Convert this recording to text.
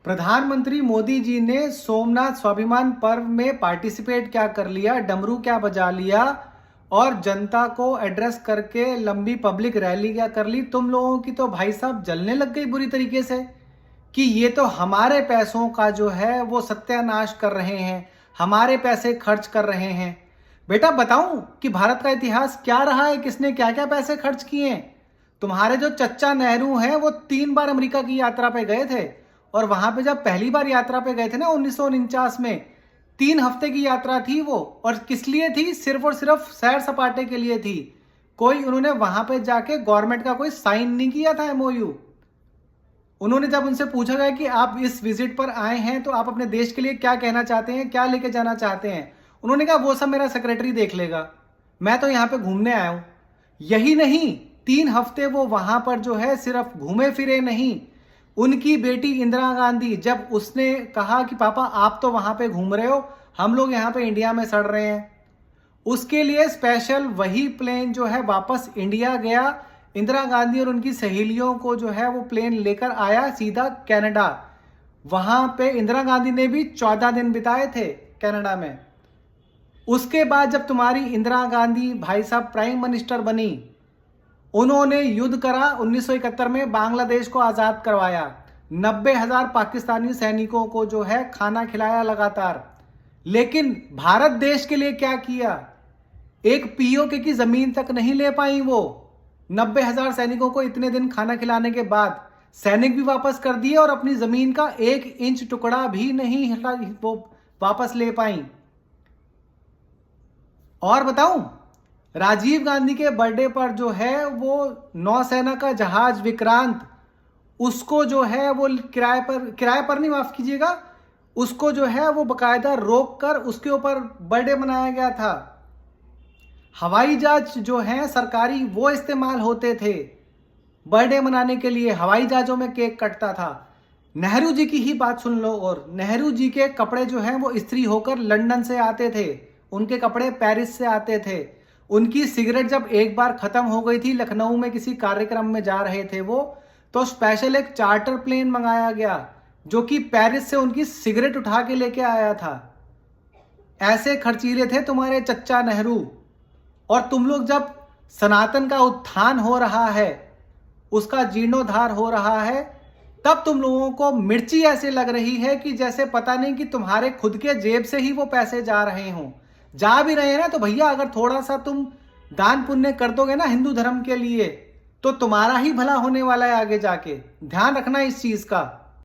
प्रधानमंत्री मोदी जी ने सोमनाथ स्वाभिमान पर्व में पार्टिसिपेट क्या कर लिया, डमरू क्या बजा लिया और जनता को एड्रेस करके लंबी पब्लिक रैली क्या कर ली। तुम लोगों की तो भाई साहब जलने लग गई बुरी तरीके से कि ये तो हमारे पैसों का जो है वो सत्यानाश कर रहे हैं, हमारे पैसे खर्च कर रहे हैं। बेटा बताऊं कि भारत का इतिहास क्या रहा है, किसने क्या क्या पैसे खर्च किए हैं। तुम्हारे जो चच्चा नेहरू हैं वो 3 बार अमेरिका की यात्रा पे गए थे और वहां पे जब पहली बार यात्रा पे गए थे ना 1949 में, 3 हफ्ते की यात्रा थी वो। और किस लिए थी? सिर्फ और सिर्फ सैर सपाटे के लिए थी। कोई उन्होंने वहां पे जाके गवर्नमेंट का कोई साइन नहीं किया था एमओयू। उन्होंने जब उनसे पूछा गया कि आप इस विजिट पर आए हैं तो आप अपने देश के लिए क्या कहना चाहते हैं, क्या लेके जाना चाहते हैं, उन्होंने कहा वो सब मेरा सेक्रेटरी देख लेगा, मैं तो यहाँ पे घूमने आया हूं। यही नहीं, 3 हफ्ते वो वहां पर जो है सिर्फ घूमे फिरे नहीं। उनकी बेटी इंदिरा गांधी जब उसने कहा कि पापा आप तो वहां पे घूम रहे हो, हम लोग यहाँ पे इंडिया में सड़ रहे हैं, उसके लिए स्पेशल वही प्लेन जो है वापस इंडिया गया। इंदिरा गांधी और उनकी सहेलियों को जो है वो प्लेन लेकर आया सीधा कनाडा। वहां पे इंदिरा गांधी ने भी 14 दिन बिताए थे कनाडा में। उसके बाद जब तुम्हारी इंदिरा गांधी भाई साहब प्राइम मिनिस्टर बनी, उन्होंने युद्ध करा, 1971 में बांग्लादेश को आजाद करवाया, 90,000 पाकिस्तानी सैनिकों को जो है खाना खिलाया लगातार। लेकिन भारत देश के लिए क्या किया? एक पीओके की जमीन तक नहीं ले पाई वो। 90,000 सैनिकों को इतने दिन खाना खिलाने के बाद सैनिक भी वापस कर दिए और अपनी जमीन का 1 इंच टुकड़ा भी नहीं हटा, वो वापस ले पाई। और बताऊं, राजीव गांधी के बर्थडे पर जो है वो नौसेना का जहाज विक्रांत, उसको जो है वो किराए पर नहीं, माफ कीजिएगा, उसको जो है वो बकायदा रोक कर उसके ऊपर बर्थडे मनाया गया था। हवाई जहाज जो है सरकारी वो इस्तेमाल होते थे बर्थडे मनाने के लिए, हवाई जहाजों में केक कटता था। नेहरू जी की ही बात सुन लो, और नेहरू जी के कपड़े जो हैं वो इस्त्री होकर लंदन से आते थे, उनके कपड़े पेरिस से आते थे। उनकी सिगरेट जब एक बार खत्म हो गई थी, लखनऊ में किसी कार्यक्रम में जा रहे थे वो, तो स्पेशल एक चार्टर प्लेन मंगाया गया जो कि पेरिस से उनकी सिगरेट उठा के लेके आया था। ऐसे खर्चीले थे तुम्हारे चच्चा नेहरू। और तुम लोग जब सनातन का उत्थान हो रहा है, उसका जीर्णोद्धार हो रहा है, तब तुम लोगों को मिर्ची ऐसे लग रही है कि जैसे पता नहीं कि तुम्हारे खुद के जेब से ही वो पैसे जा रहे हों। जा भी रहे हैं ना तो भैया अगर थोड़ा सा तुम दान पुण्य कर दोगे ना हिंदू धर्म के लिए, तो तुम्हारा ही भला होने वाला है आगे जाके। ध्यान रखना इस चीज का।